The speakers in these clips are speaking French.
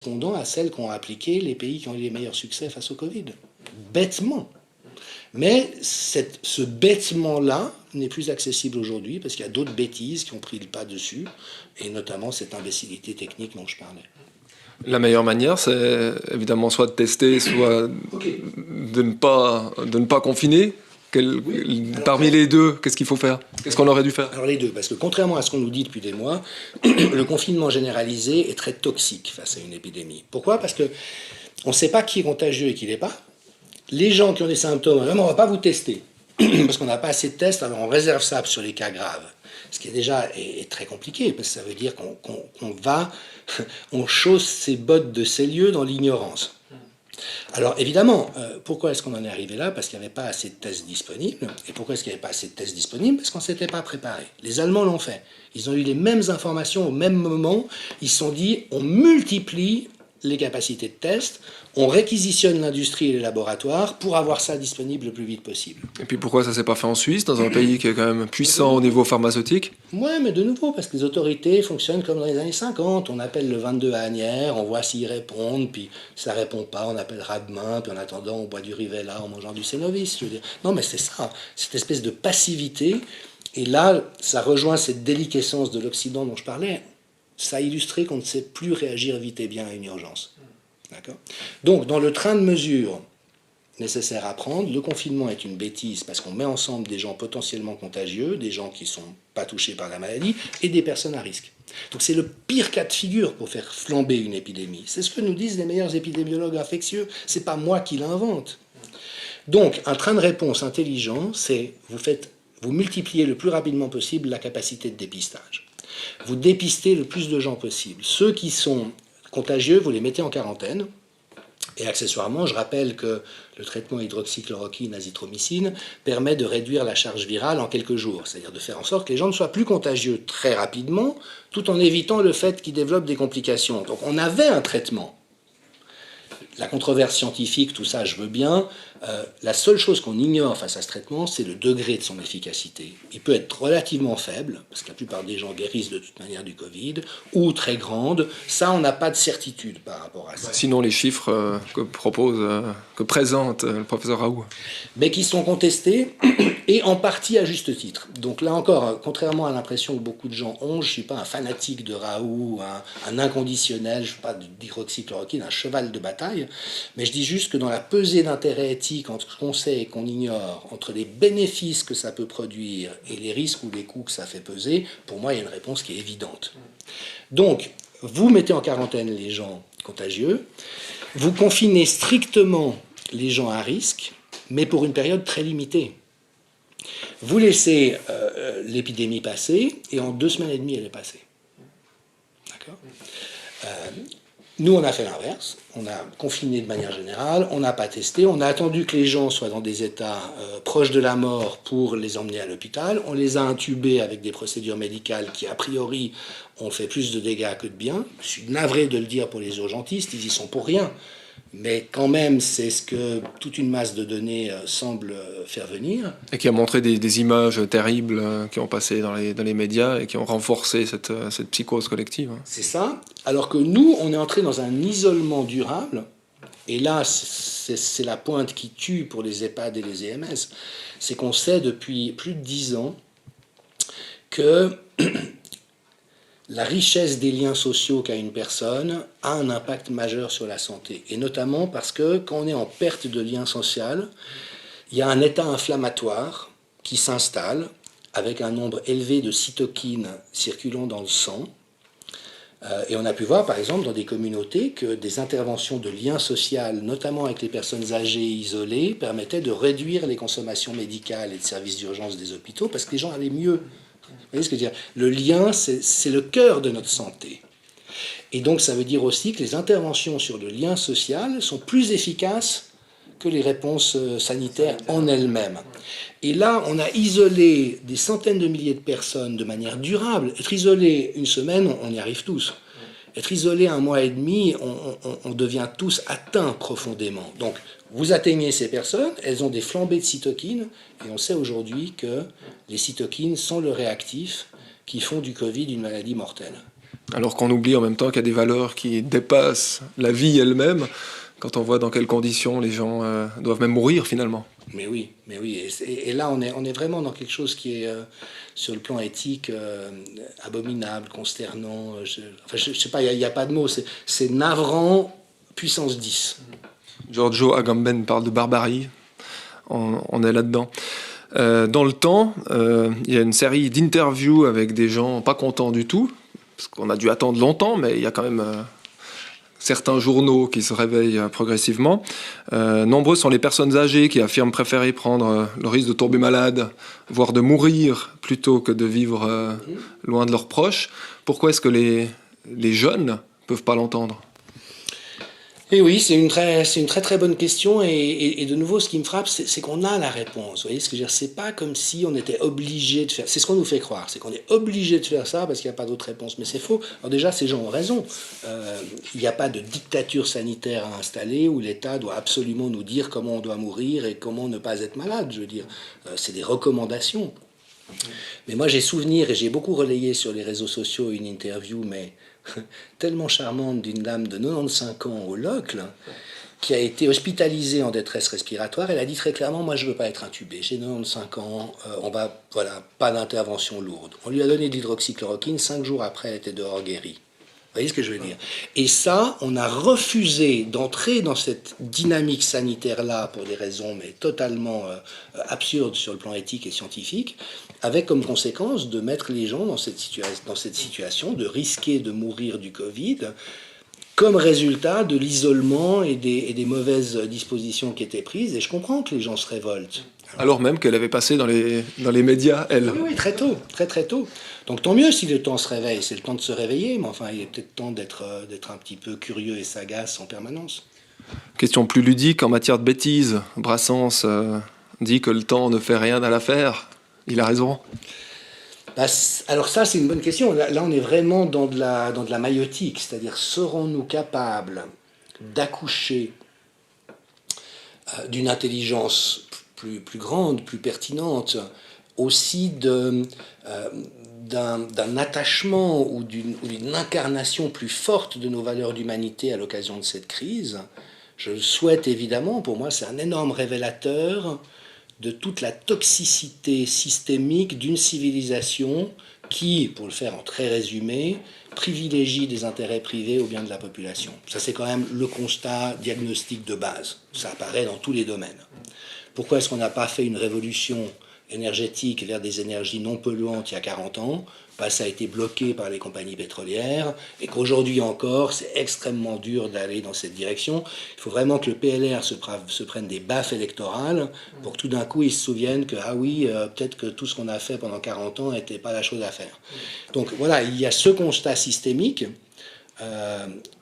correspondant à celles qu'ont appliquées les pays qui ont eu les meilleurs succès face au Covid. Bêtement. Mais ce bêtement-là n'est plus accessible aujourd'hui parce qu'il y a d'autres bêtises qui ont pris le pas dessus, et notamment cette imbécilité technique dont je parlais. La meilleure manière, c'est évidemment soit de tester, soit de ne pas confiner. Parmi les deux, qu'est-ce qu'il faut faire? Qu'est-ce qu'on aurait dû faire? Alors les deux, parce que contrairement à ce qu'on nous dit depuis des mois, le confinement généralisé est très toxique face à une épidémie. Pourquoi? Parce qu'on ne sait pas qui est contagieux et qui ne l'est pas. Les gens qui ont des symptômes, vraiment, on ne va pas vous tester, parce qu'on n'a pas assez de tests, alors on réserve ça sur les cas graves. Ce qui est déjà est très compliqué, parce que ça veut dire on chausse ses bottes de ces lieux dans l'ignorance. Alors évidemment, pourquoi est-ce qu'on en est arrivé là? Parce qu'il n'y avait pas assez de tests disponibles. Et pourquoi est-ce qu'il n'y avait pas assez de tests disponibles? Parce qu'on ne s'était pas préparé. Les Allemands l'ont fait. Ils ont eu les mêmes informations au même moment. Ils se sont dit, on multiplie les capacités de tests, on réquisitionne l'industrie et les laboratoires pour avoir ça disponible le plus vite possible. Et puis pourquoi ça ne s'est pas fait en Suisse, dans un pays qui est quand même puissant au niveau pharmaceutique? Ouais, mais de nouveau, parce que les autorités fonctionnent comme dans les années 50. On appelle le 22 à Asnières, on voit s'ils répondent, puis si ça ne répond pas, on appellera demain, puis en attendant, on boit du Rivella en mangeant du Cénovis. Je veux dire. Non, mais c'est ça, cette espèce de passivité. Et là, ça rejoint cette déliquescence de l'Occident dont je parlais. Ça a illustré qu'on ne sait plus réagir vite et bien à une urgence. D'accord ? Donc, dans le train de mesures nécessaire à prendre, le confinement est une bêtise parce qu'on met ensemble des gens potentiellement contagieux, des gens qui ne sont pas touchés par la maladie et des personnes à risque. Donc c'est le pire cas de figure pour faire flamber une épidémie. C'est ce que nous disent les meilleurs épidémiologues infectieux. Ce n'est pas moi qui l'invente. Donc, un train de réponse intelligent, c'est vous multipliez le plus rapidement possible la capacité de dépistage. Vous dépistez le plus de gens possible. Ceux qui sont contagieux, vous les mettez en quarantaine. Et accessoirement, je rappelle que le traitement hydroxychloroquine, azithromycine, permet de réduire la charge virale en quelques jours. C'est-à-dire de faire en sorte que les gens ne soient plus contagieux très rapidement, tout en évitant le fait qu'ils développent des complications. Donc on avait un traitement. La controverse scientifique, tout ça, je veux bien. La seule chose qu'on ignore face à ce traitement, c'est le degré de son efficacité. Il peut être relativement faible, parce que la plupart des gens guérissent de toute manière du Covid, ou très grande. Ça, on n'a pas de certitude par rapport à ça. Sinon, les chiffres que présente le professeur Raoult. Mais qui sont contestés, et en partie à juste titre. Donc là encore, contrairement à l'impression que beaucoup de gens ont, je ne suis pas un fanatique de Raoult, un inconditionnel, je ne suis pas d'hydroxychloroquine, un cheval de bataille, mais je dis juste que dans la pesée d'intérêt éthique entre ce qu'on sait et qu'on ignore, entre les bénéfices que ça peut produire et les risques ou les coûts que ça fait peser, pour moi, il y a une réponse qui est évidente. Donc, vous mettez en quarantaine les gens contagieux, vous confinez strictement les gens à risque, mais pour une période très limitée. Vous laissez l'épidémie passer, et en 2 semaines et demie, elle est passée. D'accord ? Nous, on a fait l'inverse. On a confiné de manière générale, on n'a pas testé, on a attendu que les gens soient dans des états proches de la mort pour les emmener à l'hôpital. On les a intubés avec des procédures médicales qui, a priori, ont fait plus de dégâts que de bien. Je suis navré de le dire pour les urgentistes, ils y sont pour rien. Mais quand même, c'est ce que toute une masse de données semble faire venir. Et qui a montré des images terribles qui ont passé dans les médias et qui ont renforcé cette psychose collective. C'est ça. Alors que nous, on est entré dans un isolement durable. Et là, c'est la pointe qui tue pour les EHPAD et les EMS. C'est qu'on sait depuis plus de 10 ans que la richesse des liens sociaux qu'a une personne a un impact majeur sur la santé. Et notamment parce que quand on est en perte de lien social, il y a un état inflammatoire qui s'installe avec un nombre élevé de cytokines circulant dans le sang. Et on a pu voir, par exemple, dans des communautés que des interventions de lien social, notamment avec les personnes âgées et isolées, permettaient de réduire les consommations médicales et de services d'urgence des hôpitaux parce que les gens allaient mieux. Vous voyez ce que je veux dire ? Le lien, c'est le cœur de notre santé. Et donc, ça veut dire aussi que les interventions sur le lien social sont plus efficaces que les réponses sanitaires en elles-mêmes. Et là, on a isolé des centaines de milliers de personnes de manière durable. Être isolé une semaine, on y arrive tous. Être isolé 1 mois et demi, on devient tous atteints profondément. Donc, vous atteignez ces personnes, elles ont des flambées de cytokines, et on sait aujourd'hui que les cytokines sont le réactif qui font du Covid une maladie mortelle. Alors qu'on oublie en même temps qu'il y a des valeurs qui dépassent la vie elle-même, quand on voit dans quelles conditions les gens doivent même mourir finalement. Mais oui, mais oui. Et là, on est vraiment dans quelque chose qui est, sur le plan éthique, abominable, consternant. Je sais pas, il n'y a pas de mots. C'est navrant, puissance 10. Giorgio Agamben parle de barbarie. On est là-dedans. Dans le temps, il y a une série d'interviews avec des gens pas contents du tout, parce qu'on a dû attendre longtemps, mais il y a quand même certains journaux qui se réveillent progressivement. Nombreux sont les personnes âgées qui affirment préférer prendre le risque de tomber malade, voire de mourir, plutôt que de vivre loin de leurs proches. Pourquoi est-ce que les jeunes ne peuvent pas l'entendre ? Et oui, c'est une très très bonne question et de nouveau ce qui me frappe c'est qu'on a la réponse. Vous voyez ce que je veux dire, c'est pas comme si on était obligé de faire, c'est ce qu'on nous fait croire, c'est qu'on est obligé de faire ça parce qu'il n'y a pas d'autre réponse, mais c'est faux. Alors déjà ces gens ont raison, il n'y a pas de dictature sanitaire à installer où l'État doit absolument nous dire comment on doit mourir et comment ne pas être malade, je veux dire, c'est des recommandations. Mais moi j'ai souvenir, et j'ai beaucoup relayé sur les réseaux sociaux une interview, mais tellement charmante d'une dame de 95 ans au Locle, qui a été hospitalisée en détresse respiratoire. Elle a dit très clairement, moi je ne veux pas être intubée, j'ai 95 ans, pas d'intervention lourde. On lui a donné de l'hydroxychloroquine, 5 jours après elle était dehors guérie. Vous voyez ce que je veux dire? Et ça, on a refusé d'entrer dans cette dynamique sanitaire-là pour des raisons mais totalement absurdes sur le plan éthique et scientifique, avec comme conséquence de mettre les gens dans cette situation, de risquer de mourir du Covid, comme résultat de l'isolement et des mauvaises dispositions qui étaient prises. Et je comprends que les gens se révoltent. Alors même qu'elle avait passé dans les médias, elle. Oui, très tôt, très très tôt. Donc tant mieux si le temps se réveille, c'est le temps de se réveiller, mais enfin il est peut-être temps d'être un petit peu curieux et sagace en permanence. Question plus ludique, en matière de bêtises, Brassens dit que le temps ne fait rien à l'affaire. Il a raison. Alors ça, c'est une bonne question. Là, on est vraiment dans de la maïotique, c'est-à-dire serons-nous capables d'accoucher d'une intelligence plus grande, plus pertinente, aussi d'un attachement ou d'une incarnation plus forte de nos valeurs d'humanité à l'occasion de cette crise. Je le souhaite évidemment, pour moi c'est un énorme révélateur de toute la toxicité systémique d'une civilisation qui, pour le faire en très résumé, privilégie des intérêts privés au bien de la population. Ça c'est quand même le constat diagnostique de base. Ça apparaît dans tous les domaines. Pourquoi est-ce qu'on n'a pas fait une révolution énergétique vers des énergies non polluantes il y a 40 ans? Ça a été bloqué par les compagnies pétrolières et qu'aujourd'hui encore, c'est extrêmement dur d'aller dans cette direction. Il faut vraiment que le PLR se prenne des baffes électorales pour que tout d'un coup, ils se souviennent que, ah oui, peut-être que tout ce qu'on a fait pendant 40 ans n'était pas la chose à faire. Donc voilà, il y a ce constat systémique,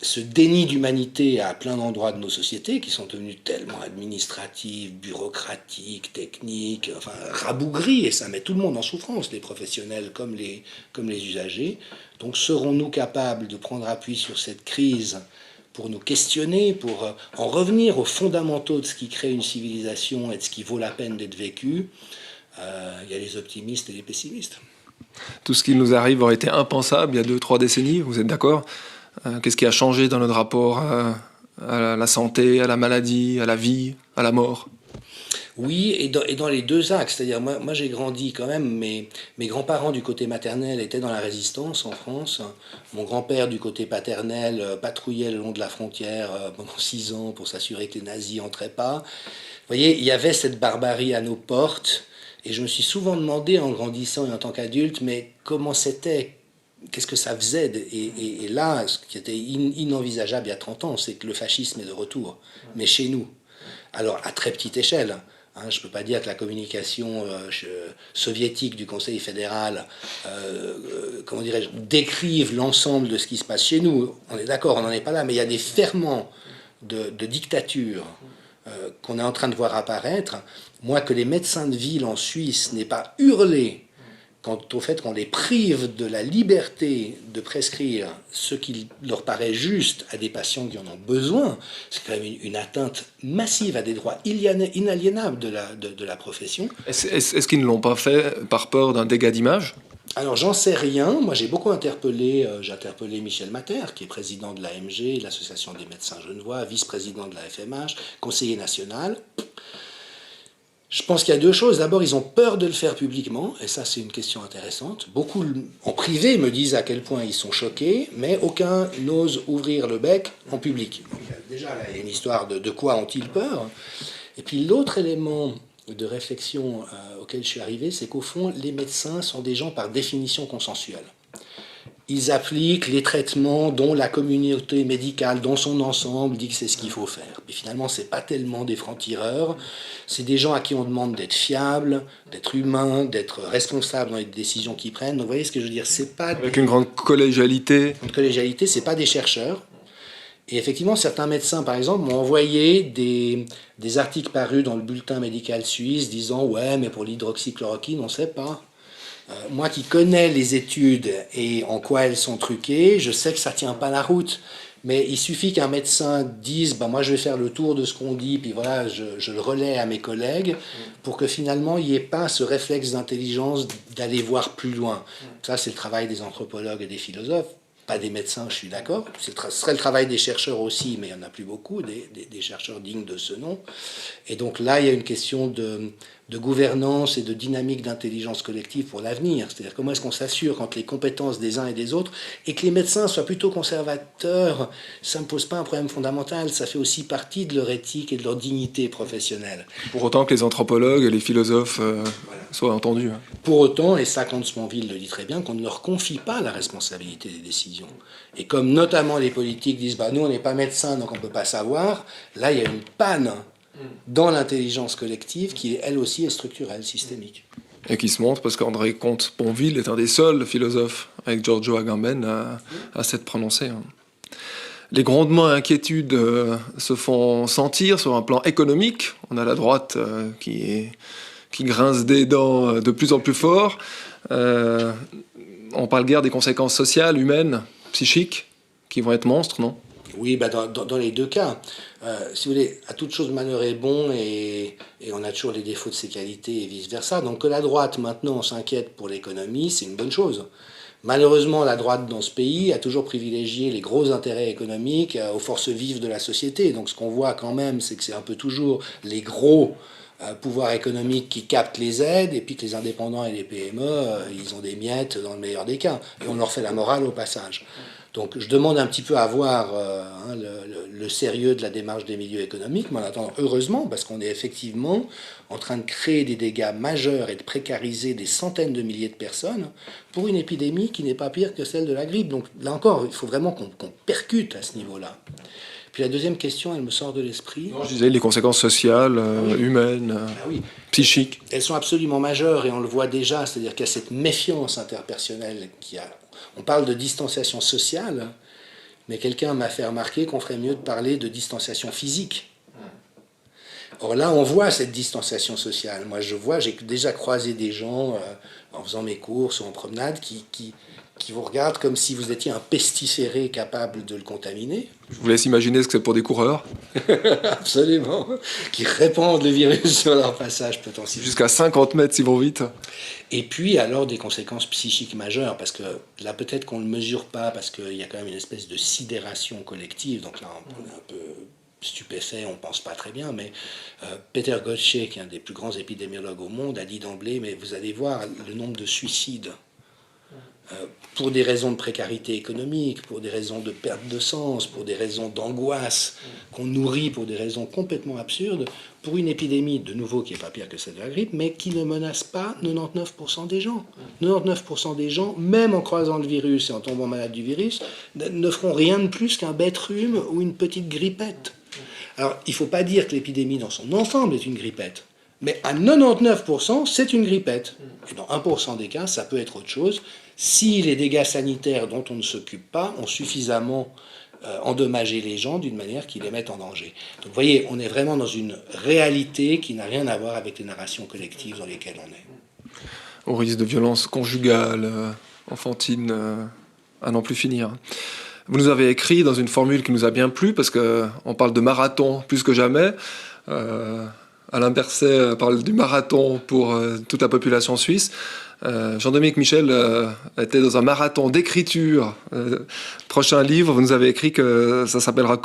ce déni d'humanité à plein d'endroits de nos sociétés qui sont devenues tellement administratives, bureaucratiques, techniques, enfin rabougries, et ça met tout le monde en souffrance, les professionnels comme les usagers. Donc serons-nous capables de prendre appui sur cette crise pour nous questionner, pour en revenir aux fondamentaux de ce qui crée une civilisation et de ce qui vaut la peine d'être vécu? Il y a les optimistes et les pessimistes. Tout ce qui nous arrive aurait été impensable il y a 2-3 décennies, vous êtes d'accord? Qu'est-ce qui a changé dans notre rapport à la santé, à la maladie, à la vie, à la mort? Oui, et dans les deux axes. C'est-à-dire, moi j'ai grandi quand même, mes grands-parents du côté maternel étaient dans la résistance en France. Mon grand-père du côté paternel patrouillait le long de la frontière pendant 6 ans pour s'assurer que les nazis n'entraient pas. Vous voyez, il y avait cette barbarie à nos portes. Et je me suis souvent demandé en grandissant et en tant qu'adulte, mais comment c'était? Qu'est-ce que ça faisait? Et là, ce qui était inenvisageable il y a 30 ans, c'est que le fascisme est de retour, mais chez nous. Alors, à très petite échelle. Je ne peux pas dire que la communication soviétique du Conseil fédéral décrive l'ensemble de ce qui se passe chez nous. On est d'accord, on n'en est pas là, mais il y a des ferments de dictature qu'on est en train de voir apparaître. Moi, que les médecins de ville en Suisse n'aient pas hurlé quant au fait qu'on les prive de la liberté de prescrire ce qui leur paraît juste à des patients qui en ont besoin, c'est quand même une atteinte massive à des droits inaliénables de la profession. Est-ce qu'ils ne l'ont pas fait par peur d'un dégât d'image? Alors j'en sais rien, moi j'ai beaucoup interpellé, j'ai interpellé Michel Matter, qui est président de l'AMG, l'Association des médecins genevois, vice-président de la FMH, conseiller national. Je pense qu'il y a deux choses. D'abord, ils ont peur de le faire publiquement, et ça c'est une question intéressante. Beaucoup en privé me disent à quel point ils sont choqués, mais aucun n'ose ouvrir le bec en public. Donc, déjà, là, il y a une histoire de quoi ont-ils peur. Et puis l'autre élément de réflexion auquel je suis arrivé, c'est qu'au fond, les médecins sont des gens par définition consensuels. Ils appliquent les traitements dont la communauté médicale, dans son ensemble, dit que c'est ce qu'il faut faire. Mais finalement, ce n'est pas tellement des francs-tireurs, c'est des gens à qui on demande d'être fiables, d'être humains, d'être responsables dans les décisions qu'ils prennent. Donc vous voyez ce que je veux dire, c'est pas... Avec une grande collégialité. Une collégialité, c'est pas des chercheurs. Et effectivement, certains médecins, par exemple, m'ont envoyé des articles parus dans le bulletin médical suisse disant « Ouais, mais pour l'hydroxychloroquine, on ne sait pas ». Moi qui connais les études et en quoi elles sont truquées, je sais que ça ne tient pas la route. Mais il suffit qu'un médecin dise bah, « moi je vais faire le tour de ce qu'on dit, puis voilà, je le relais à mes collègues », pour que finalement il n'y ait pas ce réflexe d'intelligence d'aller voir plus loin. Ça, c'est le travail des anthropologues et des philosophes. Pas des médecins, je suis d'accord. Ce serait le travail des chercheurs aussi, mais il n'y en a plus beaucoup, des chercheurs dignes de ce nom. Et donc là, il y a une question de gouvernance et de dynamique d'intelligence collective pour l'avenir. C'est-à-dire comment est-ce qu'on s'assure quand les compétences des uns et des autres, et que les médecins soient plutôt conservateurs, ça ne pose pas un problème fondamental, ça fait aussi partie de leur éthique et de leur dignité professionnelle. Pour autant que les anthropologues et les philosophes voilà. soient entendus. Hein. Pour autant, et ça Comte Sponville le dit très bien, qu'on ne leur confie pas la responsabilité des décisions. Et comme notamment les politiques disent bah, « nous on n'est pas médecins donc on ne peut pas savoir », là il y a une panne dans l'intelligence collective qui, elle aussi, est structurelle, systémique. Et qui se montre parce qu'André Comte-Sponville est un des seuls philosophes, avec Giorgio Agamben, à s'être prononcé. Hein. Les grondements et inquiétudes se font sentir sur un plan économique. On a la droite qui grince des dents de plus en plus fort. On parle guère des conséquences sociales, humaines, psychiques, qui vont être monstres, non ? Oui, bah dans les deux cas. Si vous voulez, à toute chose malheur est bon et on a toujours les défauts de ses qualités et vice-versa. Donc que la droite, maintenant, s'inquiète pour l'économie, c'est une bonne chose. Malheureusement, la droite dans ce pays a toujours privilégié les gros intérêts économiques aux forces vives de la société. Donc ce qu'on voit quand même, c'est que c'est un peu toujours les gros pouvoirs économiques qui captent les aides et puis que les indépendants et les PME, ils ont des miettes dans le meilleur des cas. Et on leur fait la morale au passage. Donc je demande un petit peu à voir le sérieux de la démarche des milieux économiques, mais en attendant, heureusement, parce qu'on est effectivement en train de créer des dégâts majeurs et de précariser des centaines de milliers de personnes pour une épidémie qui n'est pas pire que celle de la grippe. Donc là encore, il faut vraiment qu'on percute à ce niveau-là. Puis la deuxième question, elle me sort de l'esprit. Non, je disais les conséquences sociales, humaines, oui. psychiques. Elles sont absolument majeures et on le voit déjà, c'est-à-dire qu'il y a cette méfiance interpersonnelle qui a... On parle de distanciation sociale, mais quelqu'un m'a fait remarquer qu'on ferait mieux de parler de distanciation physique. Or là, on voit cette distanciation sociale. Moi, j'ai déjà croisé des gens en faisant mes courses ou en promenade qui vous regardent comme si vous étiez un pestiféré capable de le contaminer. Je vous laisse imaginer ce que c'est pour des coureurs. Absolument. Qui répandent le virus sur leur passage potentiel. Jusqu'à 50 mètres s'ils vont vite. Et puis alors des conséquences psychiques majeures, parce que là peut-être qu'on ne le mesure pas, parce qu'il y a quand même une espèce de sidération collective, donc là on est un peu stupéfait, on ne pense pas très bien, mais Peter Gottschee, qui est un des plus grands épidémiologues au monde, a dit d'emblée, mais vous allez voir le nombre de suicides pour des raisons de précarité économique, pour des raisons de perte de sens, pour des raisons d'angoisse qu'on nourrit pour des raisons complètement absurdes, pour une épidémie, de nouveau, qui n'est pas pire que celle de la grippe, mais qui ne menace pas 99% des gens. 99% des gens, même en croisant le virus et en tombant malade du virus, ne feront rien de plus qu'un bête rhume ou une petite grippette. Alors, il ne faut pas dire que l'épidémie dans son ensemble est une grippette. Mais à 99%, c'est une grippette. Et dans 1% des cas, ça peut être autre chose, si les dégâts sanitaires dont on ne s'occupe pas ont suffisamment endommagé les gens d'une manière qui les mette en danger. Donc vous voyez, on est vraiment dans une réalité qui n'a rien à voir avec les narrations collectives dans lesquelles on est. Au risque de violence conjugale, enfantine, à n'en plus finir. Vous nous avez écrit dans une formule qui nous a bien plu, parce qu'on parle de marathon plus que jamais. Alain Berset parle du marathon pour toute la population suisse. Jean-Dominique Michel était dans un marathon d'écriture. Prochain livre, vous nous avez écrit que ça s'appellera